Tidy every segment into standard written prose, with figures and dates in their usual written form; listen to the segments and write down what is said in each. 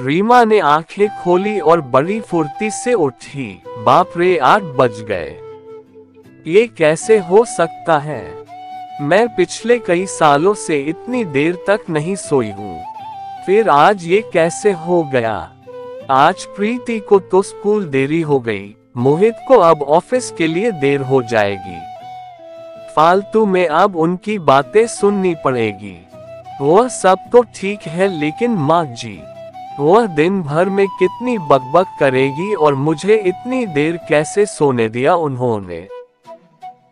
रीमा ने आंखें खोली और बड़ी फुर्ती से उठी। बाप रे, 8 बज गए। ये कैसे हो सकता है? मैं पिछले कई सालों से इतनी देर तक नहीं सोई हूँ, फिर आज ये कैसे हो गया? आज प्रीति को तो स्कूल देरी हो गई, मोहित को अब ऑफिस के लिए देर हो जाएगी। फालतू में अब उनकी बातें सुननी पड़ेगी। वह सब तो ठीक है, लेकिन माँ जी, वह दिन भर में कितनी बकबक करेगी और मुझे इतनी देर कैसे सोने दिया उन्होंने?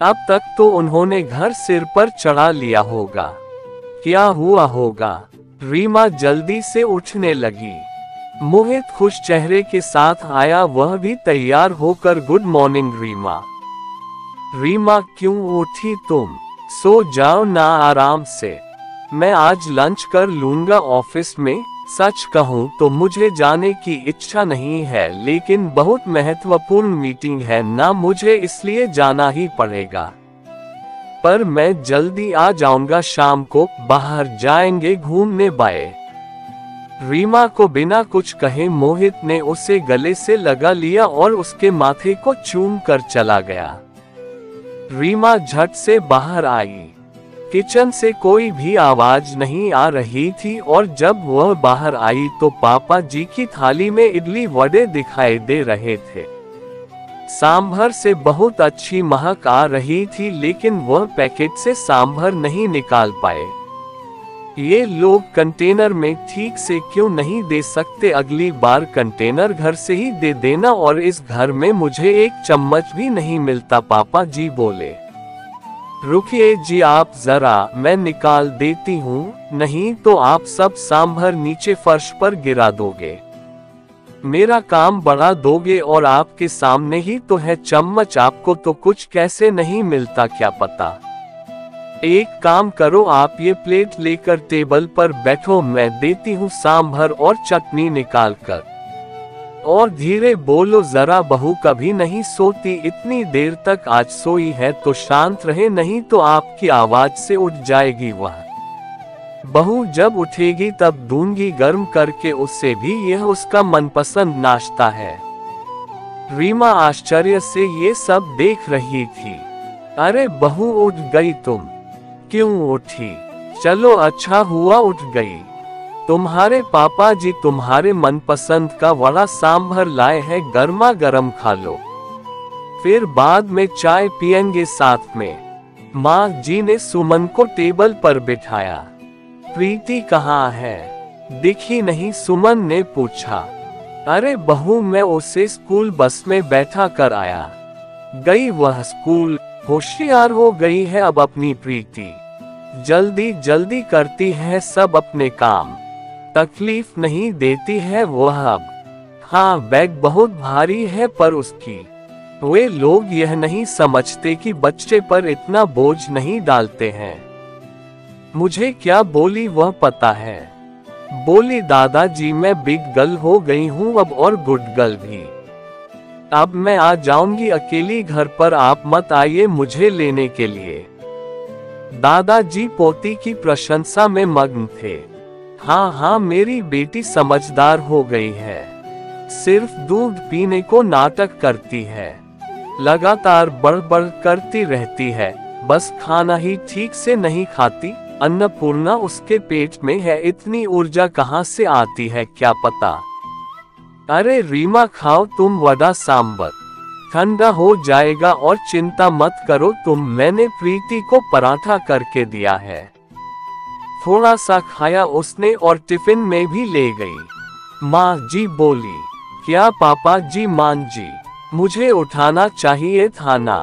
अब तक तो उन्होंने घर सिर पर चढ़ा लिया होगा। क्या हुआ होगा? रीमा जल्दी से उठने लगी। मोहित खुश चेहरे के साथ आया, वह भी तैयार होकर। Good morning Reema. रीमा, क्यों उठी तुम? सो जाओ ना आराम से। मैं आज लंच कर लूंगा ऑफिस में। सच कहूँ तो मुझे जाने की इच्छा नहीं है, लेकिन बहुत महत्वपूर्ण मीटिंग है ना, मुझे इसलिए जाना ही पड़ेगा। पर मैं जल्दी आ जाऊंगा, शाम को बाहर जाएंगे घूमने। बाय। रीमा को बिना कुछ कहे मोहित ने उसे गले से लगा लिया और उसके माथे को चूम कर चला गया। रीमा झट से बाहर आई। किचन से कोई भी आवाज नहीं आ रही थी और जब वह बाहर आई तो पापा जी की थाली में इडली वड़े दिखाई दे रहे थे। सांभर से बहुत अच्छी महक आ रही थी, लेकिन वह पैकेट से सांभर नहीं निकाल पाए। ये लोग कंटेनर में ठीक से क्यों नहीं दे सकते? अगली बार कंटेनर घर से ही दे देना, और इस घर में मुझे एक चम्मच भी नहीं मिलता। पापा जी बोले, रुकिए जी आप जरा, मैं निकाल देती हूँ, नहीं तो आप सब सांभर नीचे फर्श पर गिरा दोगे। मेरा काम बढ़ा दोगे, और आपके सामने ही तो है चम्मच, आपको तो कुछ कैसे नहीं मिलता क्या पता? एक काम करो, आप ये प्लेट लेकर टेबल पर बैठो, मैं देती हूँ सांभर और चटनी निकाल कर। और धीरे बोलो जरा, बहू कभी नहीं सोती, इतनी देर तक आज सोई है तो शांत रहे, नहीं तो आपकी आवाज से उठ जाएगी वह। बहू जब उठेगी तब दूंगी गर्म करके उससे भी, यह उसका मनपसंद नाश्ता है। रीमा आश्चर्य से ये सब देख रही थी। अरे बहू, उठ गई तुम? क्यों उठी? चलो अच्छा हुआ उठ गई। तुम्हारे पापा जी तुम्हारे मनपसंद का वड़ा सांभर लाए हैं, गर्मा गर्म खा लो, फिर बाद में चाय पियेंगे साथ में। माँ जी ने सुमन को टेबल पर बिठाया। प्रीति कहाँ है? दिखी नहीं, सुमन ने पूछा। अरे बहू, मैं उसे स्कूल बस में बैठा कर आया। गई वह स्कूल, होशियार हो गई है अब अपनी प्रीति। जल्दी जल्दी करती है सब अपने काम, तकलीफ नहीं देती है वह अब। हाँ, बैग बहुत भारी है, पर उसकी वे लोग यह नहीं समझते कि बच्चे पर इतना बोझ नहीं डालते हैं। मुझे क्या बोली वह पता है? बोली, दादाजी मैं बिग गर्ल हो गई हूँ अब, और गुड गर्ल भी। अब मैं आ जाऊंगी अकेली घर पर, आप मत आइए मुझे लेने के लिए। दादाजी पोती की प्रशंसा में मग्न थे। हाँ हाँ, मेरी बेटी समझदार हो गई है, सिर्फ दूध पीने को नाटक करती है, लगातार बड़बड़ करती रहती है, बस खाना ही ठीक से नहीं खाती। अन्नपूर्णा उसके पेट में है, इतनी ऊर्जा कहाँ से आती है क्या पता। अरे रीमा, खाओ तुम वड़ा सांभर, ठंडा हो जाएगा, और चिंता मत करो तुम, मैंने प्रीति को पराठा करके दिया है। थोड़ा सा खाया उसने और टिफिन में भी ले गई। माँ जी बोली, क्या पापा जी? माँ जी, मुझे उठाना चाहिए था ना,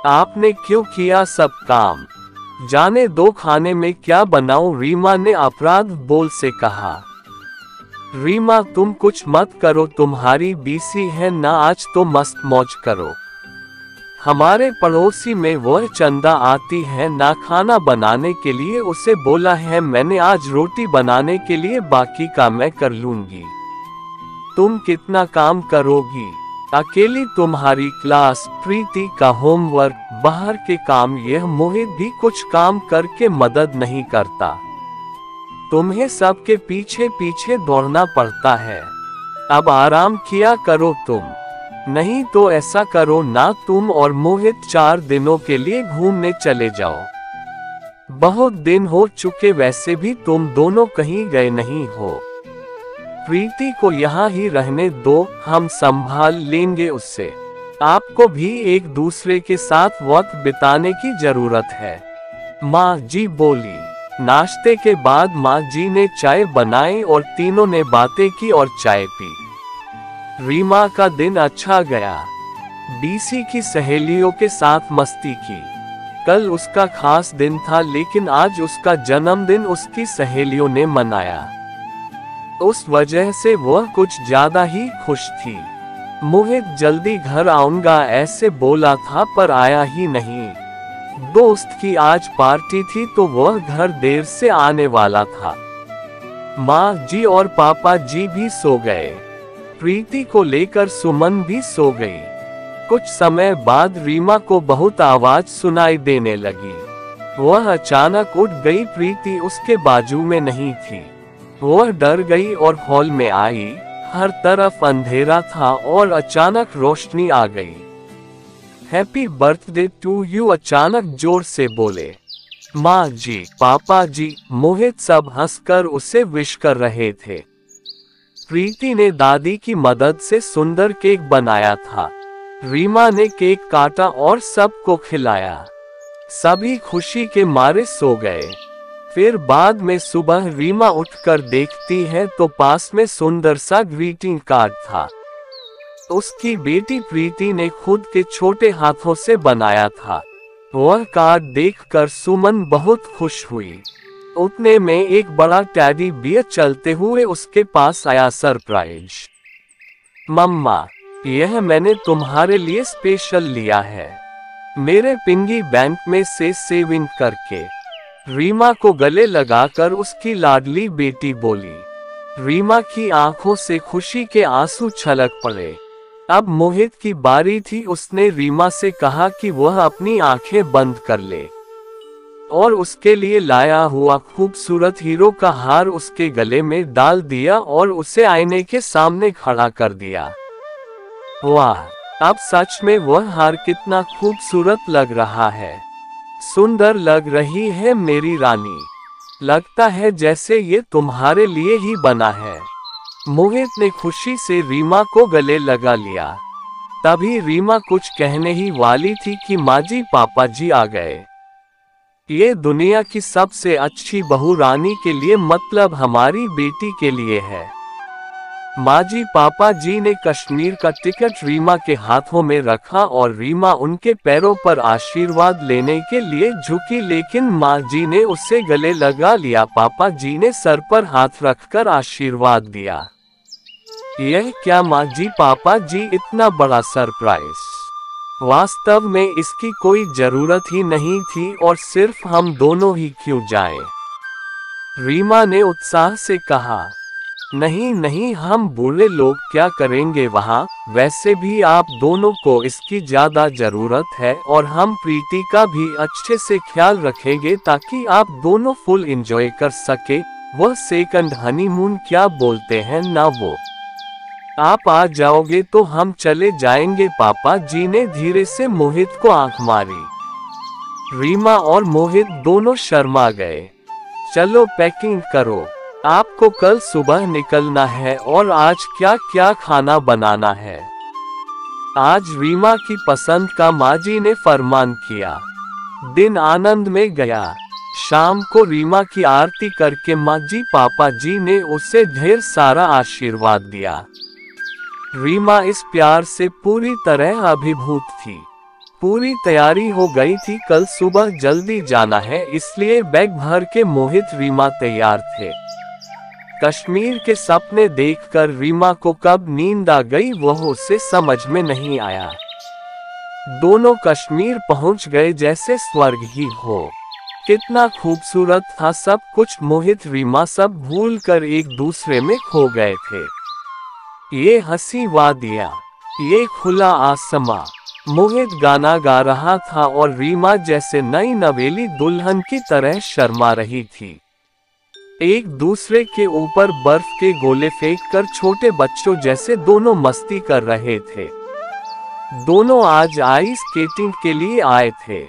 आपने क्यों किया सब काम? जाने दो, खाने में क्या बनाऊं? रीमा ने अपराध बोल से कहा। रीमा, तुम कुछ मत करो, तुम्हारी बीसी है ना, आज तो मस्त मौज करो। हमारे पड़ोसी में वह चंदा आती है ना खाना बनाने के लिए, उसे बोला है मैंने आज रोटी बनाने के लिए, बाकी का मैं कर लूंगी। तुम कितना काम करोगी अकेली? तुम्हारी क्लास, प्रीति का होमवर्क, बाहर के काम, यह मोहित भी कुछ काम करके मदद नहीं करता। तुम्हें सबके पीछे पीछे दौड़ना पड़ता है। अब आराम किया करो तुम। नहीं तो ऐसा करो ना, तुम और मोहित 4 दिनों के लिए घूमने चले जाओ। बहुत दिन हो चुके, वैसे भी तुम दोनों कहीं गए नहीं हो। प्रीति को यहाँ ही रहने दो, हम संभाल लेंगे उससे। आपको भी एक दूसरे के साथ वक्त बिताने की जरूरत है, माँ जी बोली। नाश्ते के बाद माँ जी ने चाय बनाई और तीनों ने बातें की और चाय पी। रीमा का दिन अच्छा गया। बीसी की सहेलियों के साथ मस्ती की। कल उसका खास दिन था, लेकिन आज उसका जन्मदिन उसकी सहेलियों ने मनाया। उस वजह से वह कुछ ज्यादा ही खुश थी। मोहित जल्दी घर आऊंगा ऐसे बोला था, पर आया ही नहीं। दोस्त की आज पार्टी थी तो वह घर देर से आने वाला था। माँ जी और पापा जी भी सो गए। प्रीति को लेकर सुमन भी सो गई। कुछ समय बाद रीमा को बहुत आवाज सुनाई देने लगी। वह अचानक उठ गई। प्रीति उसके बाजू में नहीं थी। वह डर गई और हॉल में आई। हर तरफ अंधेरा था और अचानक रोशनी आ गई। हैप्पी बर्थडे टू यू, अचानक जोर से बोले माँ जी, पापा जी, मोहित सब हंसकर उसे विश कर रहे थे। प्रीति ने दादी की मदद से सुंदर केक बनाया था। रीमा ने केक काटा और सबको खिलाया। सभी खुशी के मारे सो गए। फिर बाद में सुबह रीमा उठकर देखती है तो पास में सुंदर सा ग्रीटिंग कार्ड था। उसकी बेटी प्रीति ने खुद के छोटे हाथों से बनाया था। वह कार्ड देखकर सुमन बहुत खुश हुई। उतने में एक बड़ा टेडी बियर चलते हुए उसके पास आया। सरप्राइज मम्मा, यह मैंने तुम्हारे लिए स्पेशल लिया है, मेरे पिंगी बैंक में से सेविंग करके। रीमा को गले लगाकर उसकी लाडली बेटी बोली। रीमा की आंखों से खुशी के आंसू छलक पड़े। अब मोहित की बारी थी। उसने रीमा से कहा कि वह अपनी आंखें बंद कर ले और उसके लिए लाया हुआ खूबसूरत हीरो का हार उसके गले में डाल दिया और उसे आईने के सामने खड़ा कर दिया। वाह, अब सच में वह हार कितना खूबसूरत लग रहा है। सुंदर लग रही है मेरी रानी। लगता है जैसे ये तुम्हारे लिए ही बना है। मोहित ने खुशी से रीमा को गले लगा लिया। तभी रीमा कुछ कहने ही वाली थी कि माँ जी, पापा जी आ गए। ये दुनिया की सबसे अच्छी बहू रानी के लिए, मतलब हमारी बेटी के लिए है। माँ जी, पापा जी ने कश्मीर का टिकट रीमा के हाथों में रखा और रीमा उनके पैरों पर आशीर्वाद लेने के लिए झुकी, लेकिन माँ जी ने उसे गले लगा लिया। पापा जी ने सर पर हाथ रखकर आशीर्वाद दिया। यह क्या माँ जी, पापा जी, इतना बड़ा सरप्राइज! वास्तव में इसकी कोई जरूरत ही नहीं थी और सिर्फ हम दोनों ही क्यों जाएं? रीमा ने उत्साह से कहा। नहीं नहीं, हम बूढ़े लोग क्या करेंगे वहाँ? वैसे भी आप दोनों को इसकी ज्यादा जरूरत है और हम प्रीति का भी अच्छे से ख्याल रखेंगे ताकि आप दोनों फुल एंजॉय कर सके। वह सेकंड हनीमून क्या बोलते हैं ना वो। आप आ जाओगे तो हम चले जाएंगे। पापा जी ने धीरे से मोहित को आंख मारी। रीमा और मोहित दोनों शर्मा गए। चलो पैकिंग करो, आपको कल सुबह निकलना है। और आज क्या क्या खाना बनाना है? आज रीमा की पसंद का माँ जी ने फरमान किया। दिन आनंद में गया। शाम को रीमा की आरती करके माँ जी, पापा जी ने उसे ढेर सारा आशीर्वाद दिया। रीमा इस प्यार से पूरी तरह अभिभूत थी। पूरी तैयारी हो गई थी। कल सुबह जल्दी जाना है, इसलिए बैग भर के मोहित रीमा तैयार थे। कश्मीर के सपने देखकर रीमा को कब नींद आ गई वह उसे समझ में नहीं आया। दोनों कश्मीर पहुंच गए जैसे स्वर्ग ही हो। कितना खूबसूरत था सब कुछ। मोहित रीमा सब भूलकर एक दूसरे में खो गए थे। ये हंसी वादियाँ, ये खुला आसमां। मोहित गाना गा रहा था और रीमा जैसे नई नवेली दुल्हन की तरह शर्मा रही थी। एक दूसरे के ऊपर बर्फ के गोले फेंककर छोटे बच्चों जैसे दोनों मस्ती कर रहे थे। दोनों आज आइस स्केटिंग के लिए आए थे।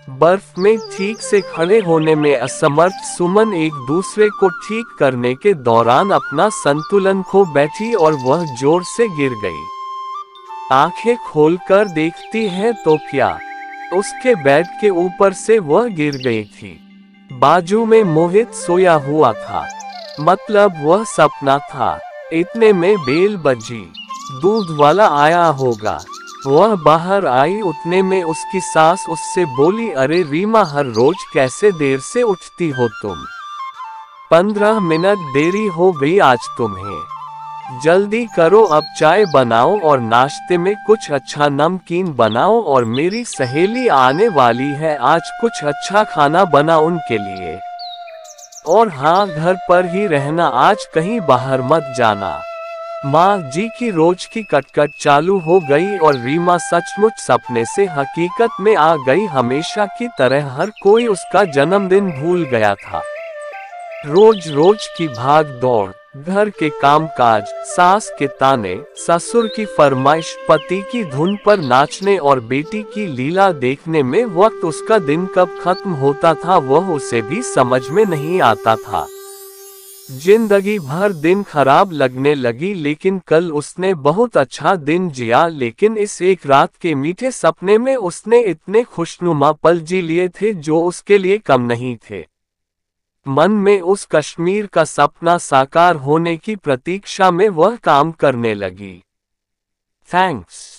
बर्फ में ठीक से खड़े होने में असमर्थ सुमन एक दूसरे को ठीक करने के दौरान अपना संतुलन खो बैठी और वह जोर से गिर गई। आंखें खोलकर देखती है तो क्या, उसके बेड के ऊपर से वह गिर गई थी। बाजू में मोहित सोया हुआ था, मतलब वह सपना था। इतने में बेल बजी, दूध वाला आया होगा। वह बाहर आई, उतने में उसकी सास उससे बोली, अरे रीमा, हर रोज कैसे देर से उठती हो तुम? 15 मिनट देरी हो गई आज तुम्हें। जल्दी करो, अब चाय बनाओ और नाश्ते में कुछ अच्छा नमकीन बनाओ, और मेरी सहेली आने वाली है, आज कुछ अच्छा खाना बना उनके लिए। और हाँ, घर पर ही रहना, आज कहीं बाहर मत जाना। माँ जी की रोज की कटकट चालू हो गई और रीमा सचमुच सपने से हकीकत में आ गई। हमेशा की तरह हर कोई उसका जन्मदिन भूल गया था। रोज रोज की भाग दौड़, घर के कामकाज, सास के ताने, ससुर की फरमाइश, पति की धुन पर नाचने और बेटी की लीला देखने में वक्त उसका दिन कब खत्म होता था वह उसे भी समझ में नहीं आता था। जिंदगी भर दिन खराब लगने लगी, लेकिन कल उसने बहुत अच्छा दिन जिया। लेकिन इस एक रात के मीठे सपने में उसने इतने खुशनुमा पल जी लिए थे जो उसके लिए कम नहीं थे। मन में उस कश्मीर का सपना साकार होने की प्रतीक्षा में वह काम करने लगी। थैंक्स।